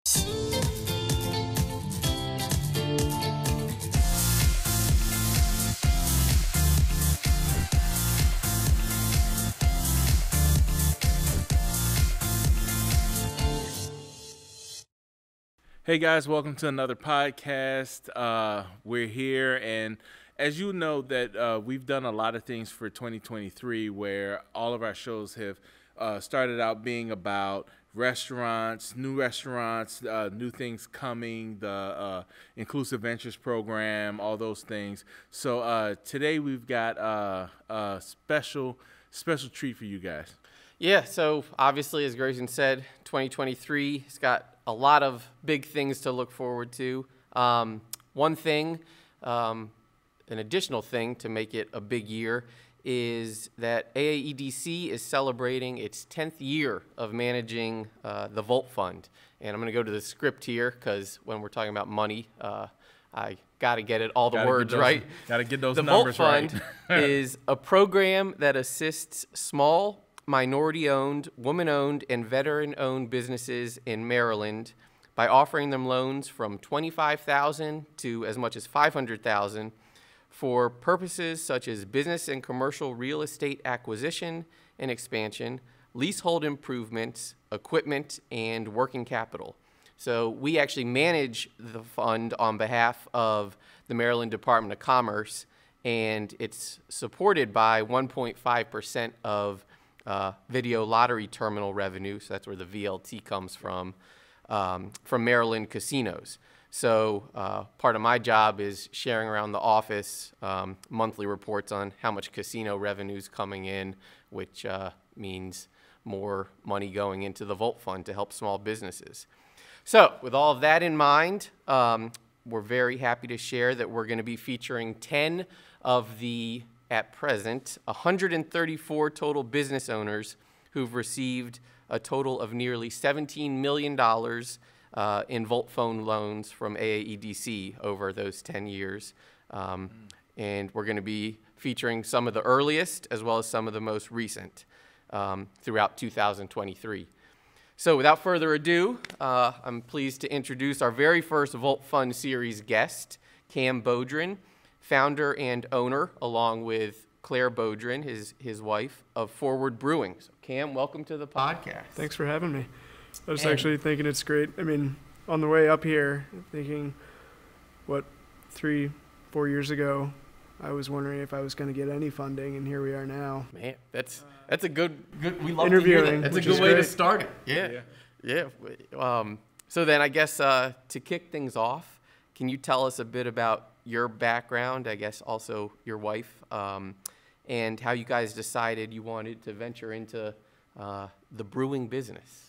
Hey guys, welcome to another podcast. We're here, and as you know that we've done a lot of things for 2023 where all of our shows have started out being about restaurants, new things coming, the Inclusive Ventures program, all those things. So today we've got a special treat for you guys. Yeah, so obviously, as Grayson said, 2023 has got a lot of big things to look forward to. One thing, an additional thing to make it a big year is that AAEDC is celebrating its 10th year of managing the Volt Fund. And I'm going to go to the script here because when we're talking about money, I got to get it all the words right. Got to get those the numbers right. The Volt Fund is a program that assists small, minority-owned, woman-owned, and veteran-owned businesses in Maryland by offering them loans from $25,000 to as much as $500,000 for purposes such as business and commercial real estate acquisition and expansion, leasehold improvements, equipment, and working capital. So we actually manage the fund on behalf of the Maryland Department of Commerce, and it's supported by 1.5% of video lottery terminal revenue, so that's where the VLT comes from Maryland casinos. So part of my job is sharing around the office monthly reports on how much casino revenue is coming in, which means more money going into the Volt Fund to help small businesses. So with all of that in mind, we're very happy to share that we're going to be featuring 10 of the at present, 134 total business owners who've received a total of nearly $17 million in Volt Phone loans from AAEDC over those 10 years. And we're going to be featuring some of the earliest as well as some of the most recent throughout 2023. So without further ado, I'm pleased to introduce our very first Volt Fund Series guest, Cam Bowdren, founder and owner, along with Claire Bowdren, his wife, of Forward Brewing. So Cam, welcome to the podcast. Thanks for having me. I was actually thinking it's great. I mean, on the way up here, thinking, 3-4 years ago, I was wondering if I was going to get any funding, and here we are now. Man, that's a good. We love interviewing. To hear that. That's a good way to start it. Yeah. So then, I guess to kick things off, can you tell us a bit about your background, I guess also your wife, and how you guys decided you wanted to venture into the brewing business?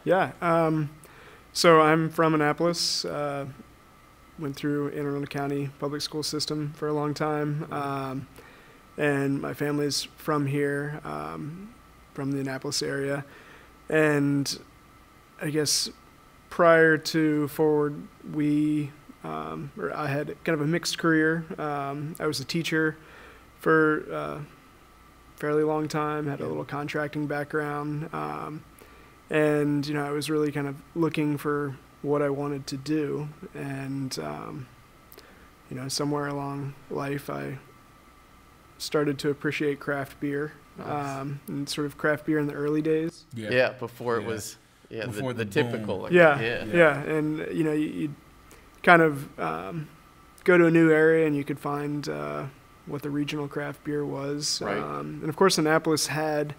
Yeah. So I'm from Annapolis. Went through Anne Arundel County public school system for a long time. And my family's from here, from the Annapolis area. And I guess prior to Forward, I had kind of a mixed career. I was a teacher for a fairly long time, had a little contracting background. And, I was really kind of looking for what I wanted to do. And, somewhere along life, I started to appreciate craft beer, and sort of craft beer in the early days. Yeah, before it was before the typical. Yeah. And, you kind of go to a new area and you could find what the regional craft beer was. Right. And, of course, Annapolis had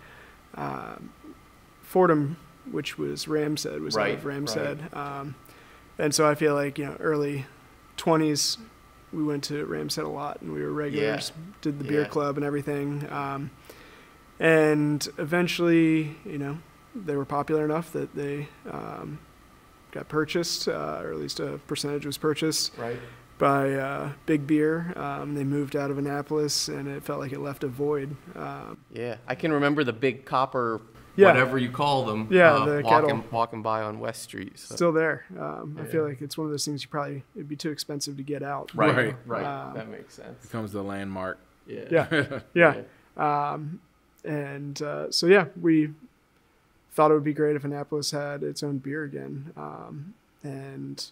Fordham, which was Ramshead, out of Ramshead. Right. And so I feel like, early 20s, we went to Ramshead a lot, and we were regulars, did the beer club and everything. And eventually, they were popular enough that they got purchased, or at least a percentage was purchased by Big Beer. They moved out of Annapolis, and it felt like it left a void. I can remember the big copper, whatever you call them, the kettle. Walking by on West Street. So. Still there. I feel like it's one of those things it'd be too expensive to get out. Right. That makes sense. Becomes the landmark. Yeah. We thought it would be great if Annapolis had its own beer again. and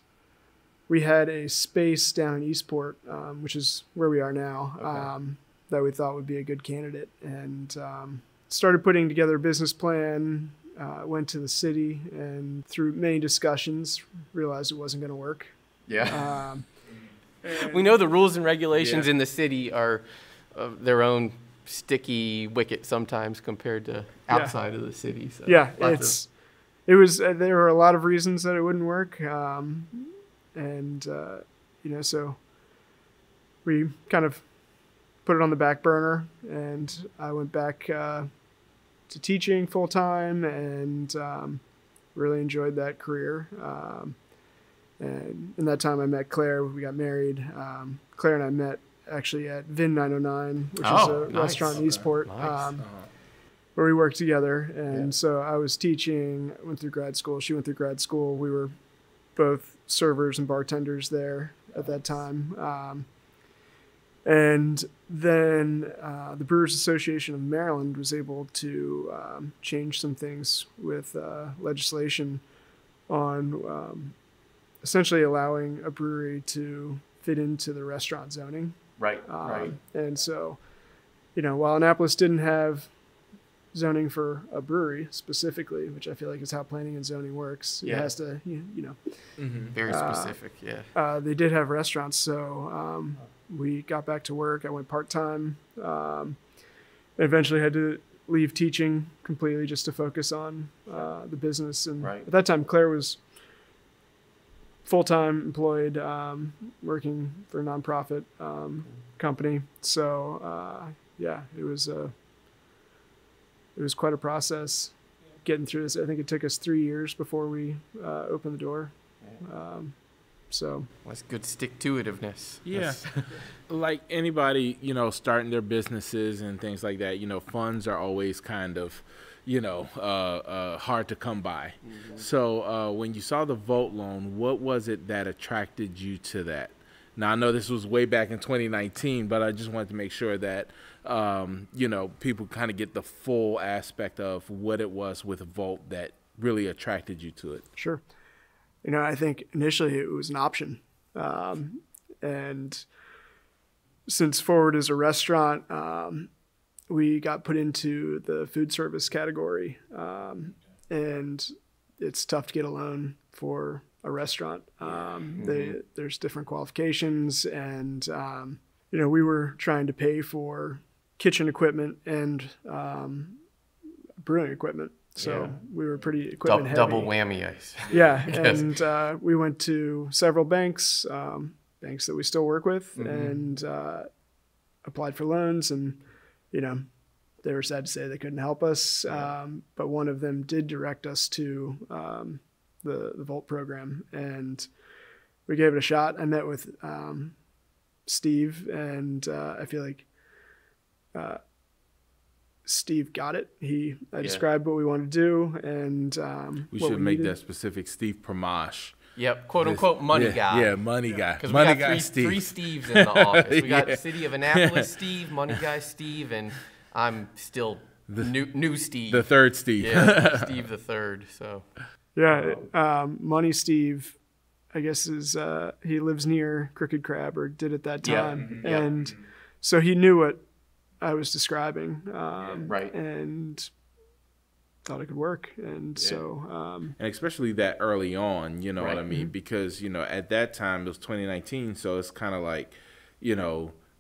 we had a space down in Eastport, which is where we are now, that we thought would be a good candidate, and started putting together a business plan. Went to the city, and through many discussions, realized it wasn't going to work. Yeah. We know the rules and regulations in the city are their own sticky wicket sometimes compared to outside of the city. So there were a lot of reasons that it wouldn't work. So we kind of put it on the back burner, and I went back to teaching full time, and really enjoyed that career. And in that time I met Claire. We got married. Claire and I met actually at Vin 909, which is a restaurant in Eastport, where we worked together. And so I was teaching, went through grad school. She went through grad school. We were both servers and bartenders there at that time. And then the Brewers Association of Maryland was able to change some things with legislation on essentially allowing a brewery to fit into the restaurant zoning. Right. And so, while Annapolis didn't have zoning for a brewery specifically, which I feel like is how planning and zoning works, it has to, very specific. They did have restaurants, so we got back to work. I went part-time. Eventually had to leave teaching completely just to focus on the business. And at that time, Claire was full-time employed, working for a nonprofit company. So it was quite a process getting through this. I think it took us 3 years before we opened the door. So that's good stick-to-itiveness. Yeah. Like anybody, starting their businesses and things like that, funds are always kind of, hard to come by. Mm-hmm. So when you saw the Volt loan, what was it that attracted you to that? Now, I know this was way back in 2019, but I just wanted to make sure that, people kind of get the full aspect of what it was with Volt that really attracted you to it. Sure. I think initially it was an option. And since Forward is a restaurant, we got put into the food service category. And it's tough to get a loan for a restaurant. There's different qualifications, and, we were trying to pay for kitchen equipment and brewing equipment. So we were pretty equipment heavy. Double whammy, ice. Yeah, and we went to several banks that we still work with, and applied for loans, and they were sad to say they couldn't help us, but one of them did direct us to the Volt program, and we gave it a shot. I met with Steve, and I feel like Steve got it. I described what we wanted to do, and we should make that specific. Steve Pramash. Yep, quote unquote money guy. Yeah, money guy. Because we got three Steves in the office. We got the City of Annapolis Steve, money guy Steve, and I'm still new Steve. The third Steve. Yeah, Steve the third. So. Yeah, Money Steve, I guess he lives near Crooked Crab, or did at that time, and so he knew what I was describing, and thought it could work, and so and especially that early on, what I mean, because at that time it was 2019, so it's kind of like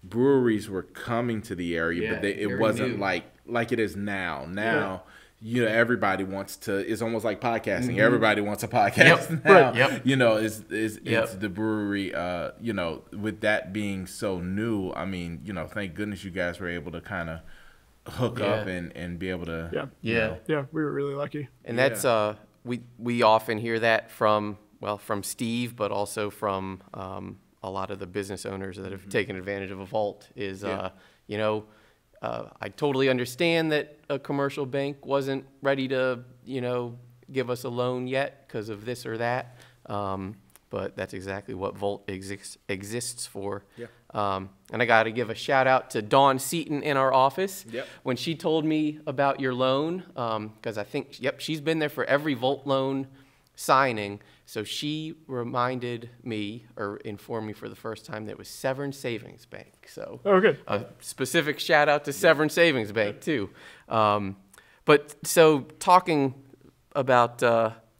breweries were coming to the area, but it wasn't like it is now. Everybody wants to. It's almost like podcasting. Everybody wants a podcast now. It's the brewery. With that being so new, I mean, thank goodness you guys were able to kind of hook up and be able to. We were really lucky. And that's we often hear that from Steve, but also from a lot of the business owners that have taken advantage of a Volt. I totally understand that a commercial bank wasn't ready to, give us a loan yet because of this or that. But that's exactly what Volt exists for. Yeah. And I got to give a shout out to Dawn Seaton in our office. Yep. When she told me about your loan, because I think, she's been there for every Volt loan signing. So she reminded me, or informed me for the first time, that it was Severn Savings Bank. So good. A specific shout out to Severn Savings Bank too. But so talking about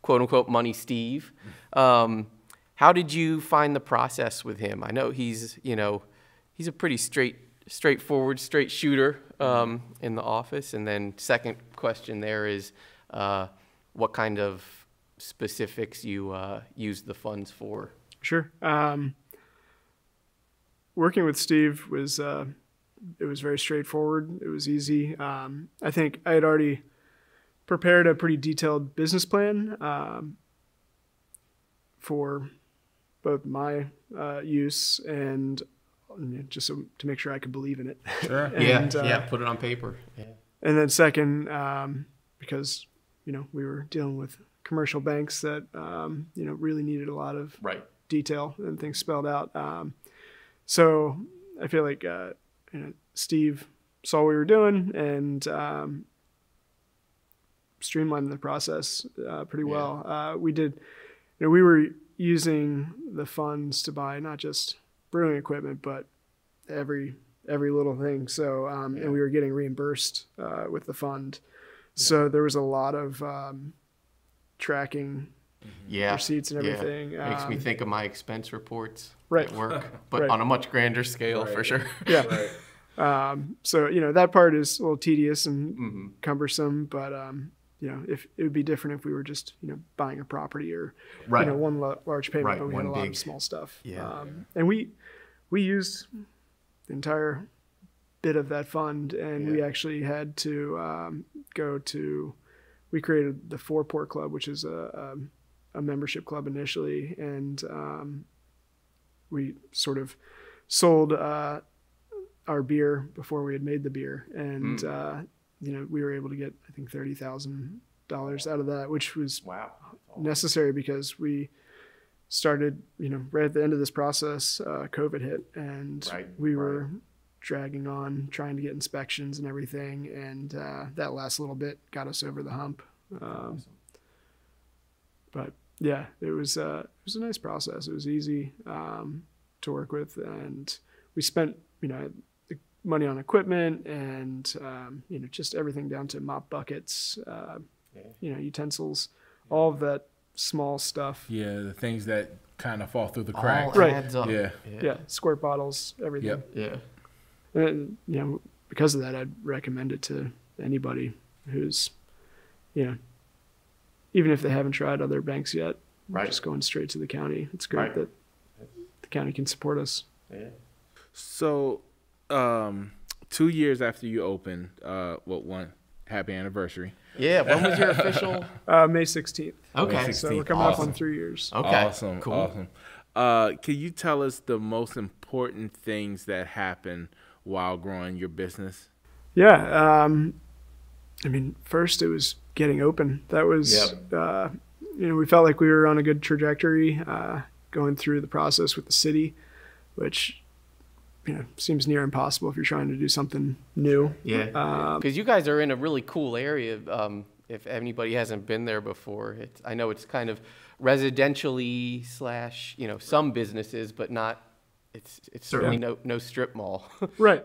quote unquote Money Steve, how did you find the process with him? I know he's a pretty straightforward, straight shooter in the office. And then second question there is what kind of specifics you use the funds for? Sure. Working with Steve was it was very straightforward. It was easy. I think I had already prepared a pretty detailed business plan for both my use and just to make sure I could believe in it. Sure. And, Put it on paper. Yeah. And then second, because we were dealing with commercial banks that really needed a lot of detail and things spelled out. So I feel like Steve saw what we were doing and streamlined the process pretty well. We did, we were using the funds to buy not just brewing equipment, but every little thing. So and we were getting reimbursed with the fund. So there was a lot of tracking receipts and everything. Makes me think of my expense reports at work, but on a much grander scale for sure. Yeah. So that part is a little tedious and cumbersome, but if it would be different if we were just buying a property or one large payment, but we had a lot of small stuff. And we used the entire bit of that fund, and we actually had to we created the 4-Port Club, which is a membership club initially, and we sort of sold our beer before we had made the beer, and we were able to get I think $30,000 out of that, which was necessary because we started right at the end of this process, COVID hit, and we were dragging on trying to get inspections and everything, and that last little bit got us over the hump. But yeah, it was a nice process. It was easy to work with, and we spent money on equipment and just everything down to mop buckets, utensils, all of that small stuff. Yeah, the things that kind of fall through the cracks. All adds up. Yeah, squirt bottles, everything. Yep. Yeah. And because of that, I'd recommend it to anybody who's even if they haven't tried other banks yet, just going straight to the county. It's great that the county can support us. So 2 years after you opened, happy anniversary. Yeah, when was your official? May 16th. Okay. May 16th. So we're coming up on 3 years. Okay. Awesome. Cool. Awesome. Can you tell us the most important things that happened while growing your business? Yeah. First it was getting open. That was, we felt like we were on a good trajectory, going through the process with the city, which, seems near impossible if you're trying to do something new. Yeah. Because you guys are in a really cool area. If anybody hasn't been there before, I know it's kind of residentially / some businesses, but not. It's certainly no strip mall. Right.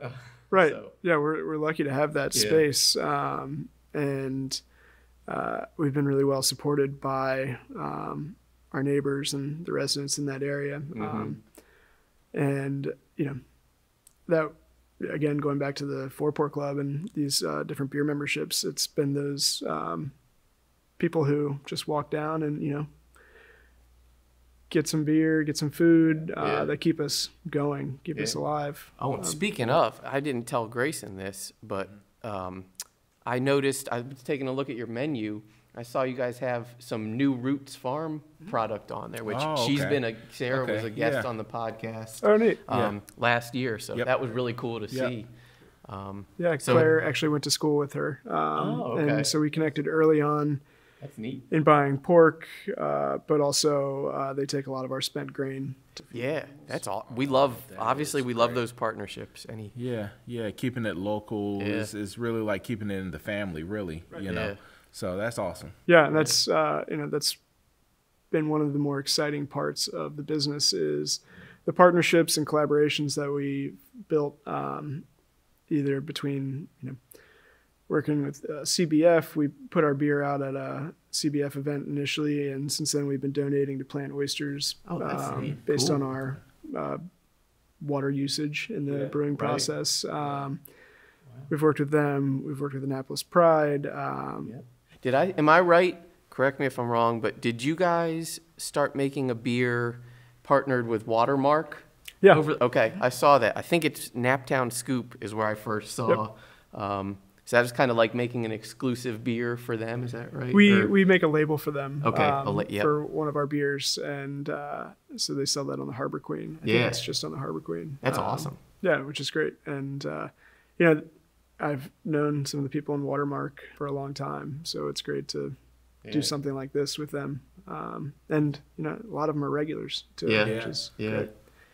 So. Yeah, we're lucky to have that space, and we've been really well supported by our neighbors and the residents in that area, and that again going back to the 4-Port Club and these different beer memberships, it's been those people who just walk down and get some beer, get some food that keep us going, keep us alive. Oh, and speaking of, I didn't tell Grayson this, but I noticed, I was taking a look at your menu. I saw you guys have some New Roots Farm product on there, which Sarah was a guest on the podcast. Oh, neat. Last year, so that was really cool to see. Claire actually went to school with her, and so we connected early on. That's neat. In buying pork, but also they take a lot of our spent grain. Yeah, that's all. We love, obviously, we love those partnerships. Keeping it local is really like keeping it in the family, really, you know. So that's awesome. Yeah, and that's been one of the more exciting parts of the business is the partnerships and collaborations that we built, either between, working with CBF. We put our beer out at a CBF event initially, and since then we've been donating to plant oysters based on our water usage in the brewing process. We've worked with them. We've worked with Annapolis Pride. Am I right? Correct me if I'm wrong, but did you guys start making a beer partnered with Watermark? Yeah. Okay, I saw that. I think it's Naptown Scoop is where I first saw. Yep. So that was kind of like making an exclusive beer for them. Is that right? We make a label for them. Okay. For one of our beers, and so they sell that on the Harbor Queen. I think it's just on the Harbor Queen. That's awesome. Yeah, which is great. And I've known some of the people in Watermark for a long time, so it's great to do something like this with them. And a lot of them are regulars too, which is great.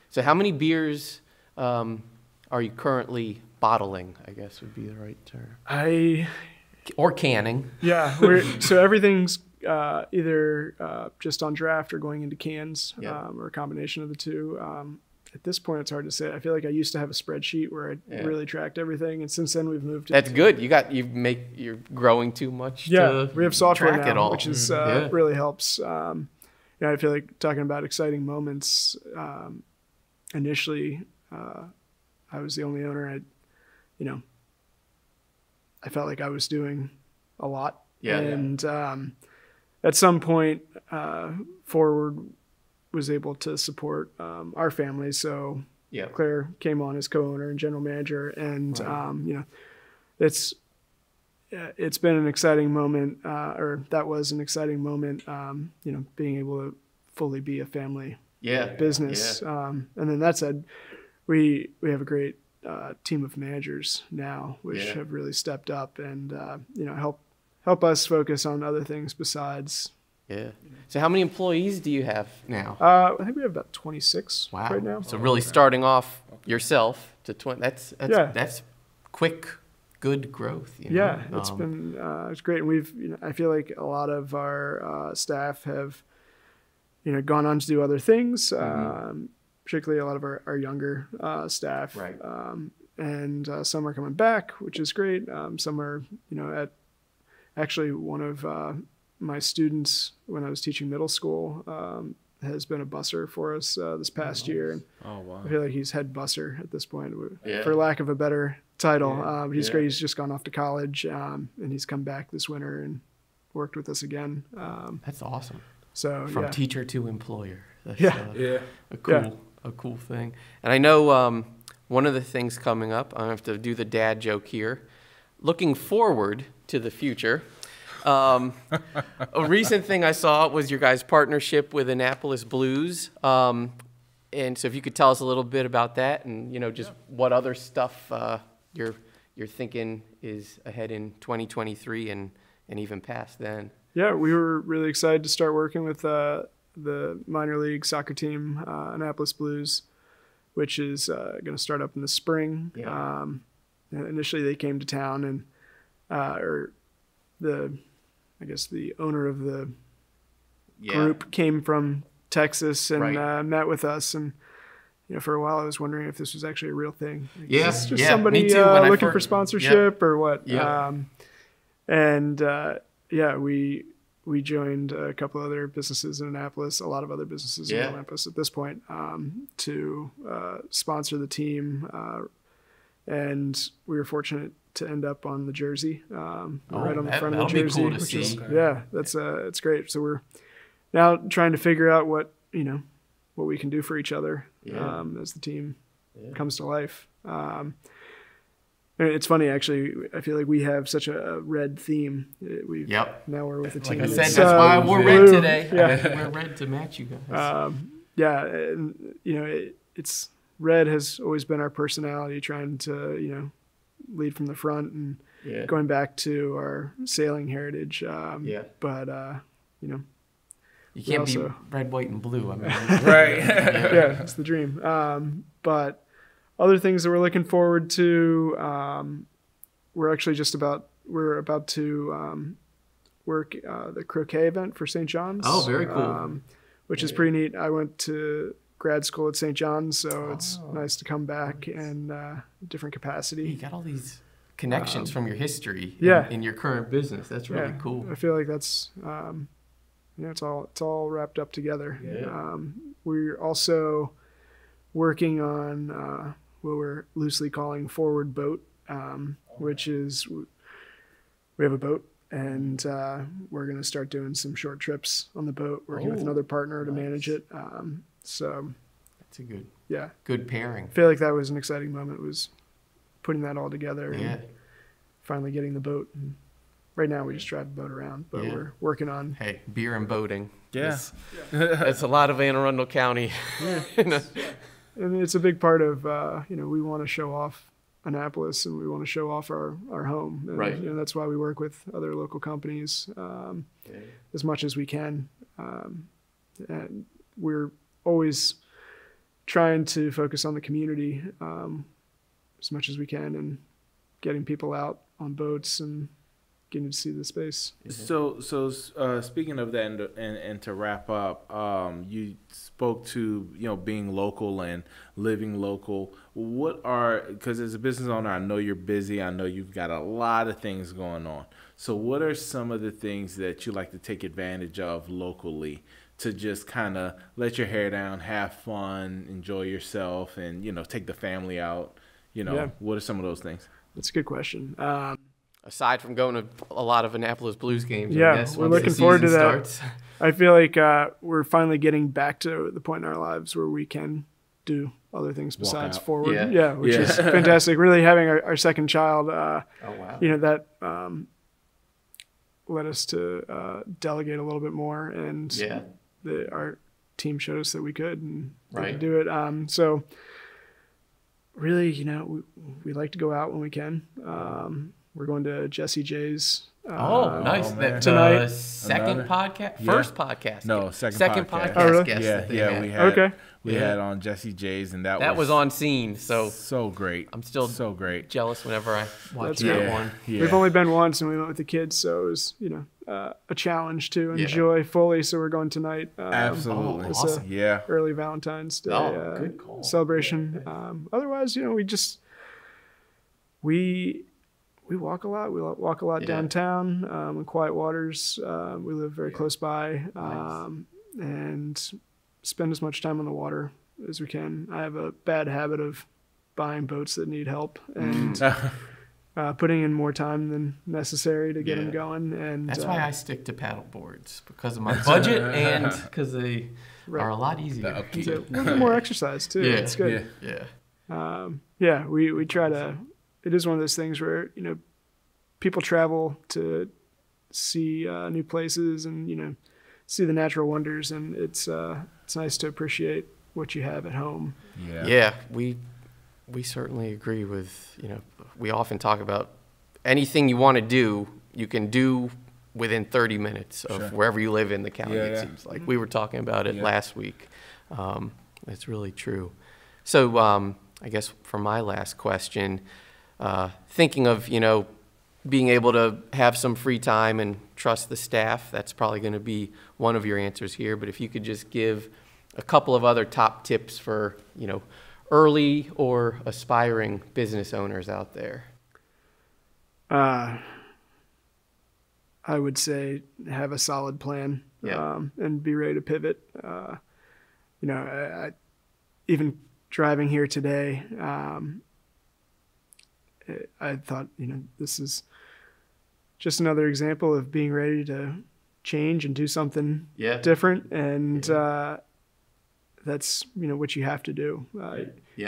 So how many beers are you currently bottling, I guess would be the right term? Or canning. Yeah, so everything's either just on draft or going into cans, or a combination of the two. At this point, it's hard to say. I feel like I used to have a spreadsheet where I really tracked everything, and since then we've moved. That's good. You're growing too much. Yeah, we have software track now, it all. which is really helps. I feel like talking about exciting moments. Initially, I was the only owner. I felt like I was doing a lot. And at some point, Forward was able to support our family. So Claire came on as co-owner and general manager, and it's been an exciting moment, or that was an exciting moment. Being able to fully be a family business. And then that said, we have a great team of managers now, which have really stepped up and help us focus on other things besides. Yeah. So how many employees do you have now? I think we have about 26 right now. So really starting off yourself to 20. That's quick, good growth. It's been it's great, and I feel like a lot of our staff have gone on to do other things. Particularly a lot of our younger staff, and some are coming back, which is great. Some are actually one of my students when I was teaching middle school has been a busser for us this past year. And I feel like he's head busser at this point, for lack of a better title. He's great. He's just gone off to college, and he's come back this winter and worked with us again. That's awesome. So from teacher to employer. That's, a cool thing. And I know one of the things coming up, I have to do the dad joke here. Looking forward to the future. A recent thing I saw was your guys' partnership with Annapolis Blues. And so if you could tell us a little bit about that, and just what other stuff you're thinking is ahead in 2023 and even past then. Yeah, we were really excited to start working with the minor league soccer team, Annapolis Blues, which is going to start up in the spring. Initially, they came to town, and the owner of the group came from Texas and met with us. And for a while, I was wondering if this was actually a real thing. It's just somebody looking for sponsorship or what. We joined a couple other businesses in Annapolis, a lot of other businesses in Annapolis at this point, to sponsor the team. And we were fortunate to end up on the jersey, right on the front of the jersey. Cool to see. It's great. So we're now trying to figure out what we can do for each other as the team comes to life. It's funny, actually. I feel like we have such a red theme. Now we're with the team. Like I said, that's why I wore red today. I wear red to match you guys. It's red has always been our personality, trying to lead from the front and going back to our sailing heritage. But you can't be red, white, and blue. I mean, right? It's the dream. But other things that we're looking forward to, we're about to work the croquet event for St. John's. Oh, very cool. which is pretty neat. I went to grad school at St. John's, so it's nice to come back and different capacity. You got all these connections from your history in your current business. That's really cool. I feel like that's it's all wrapped up together. We're also working on what we're loosely calling Forward Boat, which is we have a boat, and we're going to start doing some short trips on the boat, working with another partner to manage it. So that's a good good pairing. I feel like that was an exciting moment, was putting that all together and finally getting the boat. And right now we just drive the boat around, but we're working on beer and boating. It's a lot of Anne Arundel County. And it's a big part of we want to show off Annapolis, and we want to show off our home. And, that's why we work with other local companies as much as we can. And we're always trying to focus on the community as much as we can, and getting people out on boats and getting to see the space. So speaking of that, and to wrap up, you spoke to being local and living local. Because as a business owner, I know you're busy. I know you've got a lot of things going on. So what are some of the things that you like to take advantage of locally to just kind of let your hair down, have fun, enjoy yourself, and take the family out? What are some of those things? That's a good question. Aside from going to a lot of Annapolis Blues games, I guess, we're looking forward to that. Starts. I feel like we're finally getting back to the point in our lives where we can do other things besides forward. Which is fantastic. Really having our second child, that led us to delegate a little bit more, and our team showed us that we could and we could do it. So really, we like to go out when we can. We're going to Jesse J's. Nice. Tonight. Second podcast? First podcast. No, second podcast. Oh, really? Guest we had on Jesse J's, and that was on scene. So great. I'm still so great. Jealous whenever I watch That's that one. Yeah. We've only been once, and we went with the kids, so it was a challenge to enjoy fully. So we're going tonight. Absolutely. It's awesome. early Valentine's Day good call. celebration. Otherwise, we walk a lot. We walk a lot downtown in quiet waters. We live very close by, and spend as much time on the water as we can. I have a bad habit of buying boats that need help and putting in more time than necessary to get them going. And that's why I stick to paddle boards, because of my budget and because they are a lot easier. It's a little bit more exercise too. It's good. We try to. It is one of those things where people travel to see new places and see the natural wonders, and it's nice to appreciate what you have at home. We certainly agree with we often talk about anything you want to do, you can do within 30 minutes of wherever you live in the county. It seems like we were talking about it last week. It's really true. So I guess for my last question, thinking of being able to have some free time and trust the staff, that's probably going to be one of your answers here. But if you could just give a couple of other top tips for, early or aspiring business owners out there. I would say have a solid plan and be ready to pivot. I even driving here today, I thought, this is just another example of being ready to change and do something different. And that's, what you have to do.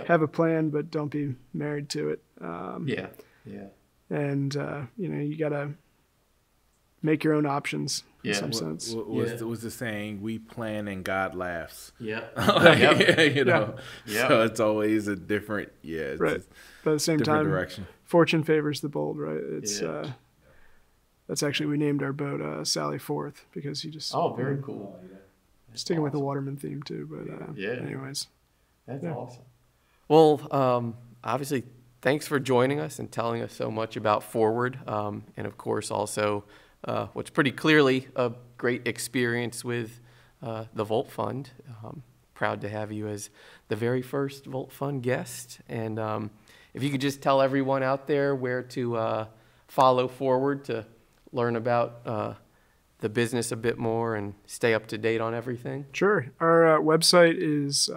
Have a plan, but don't be married to it. And, you got to make your own options in some sense. Was the saying, we plan and God laughs. So it's always a different, right. But at the same time, direction. Fortune favors the bold, right? It's that's actually, we named our boat Sally Forth, because you just very cool. Sticking with the Waterman theme too, but anyways, that's awesome. Well, obviously, thanks for joining us and telling us so much about Forward, and of course also what's pretty clearly a great experience with the Volt Fund. Proud to have you as the very first Volt Fund guest. And if you could just tell everyone out there where to follow forward to learn about the business a bit more and stay up to date on everything. Sure. Our website is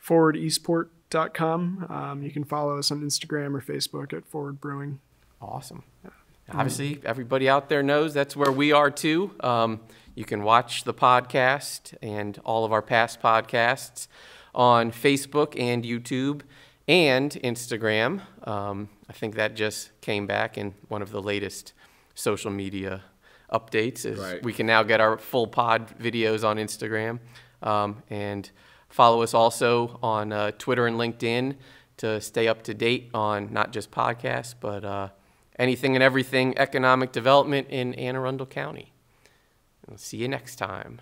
forwardesport.com. You can follow us on Instagram or Facebook at Forward Brewing. Awesome. Obviously, everybody out there knows that's where we are too. You can watch the podcast and all of our past podcasts on Facebook and YouTube and Instagram. I think that just came back in one of the latest social media updates. Right. We can now get our full pod videos on Instagram. And follow us also on Twitter and LinkedIn to stay up to date on not just podcasts, but anything and everything economic development in Anne Arundel County. We'll see you next time.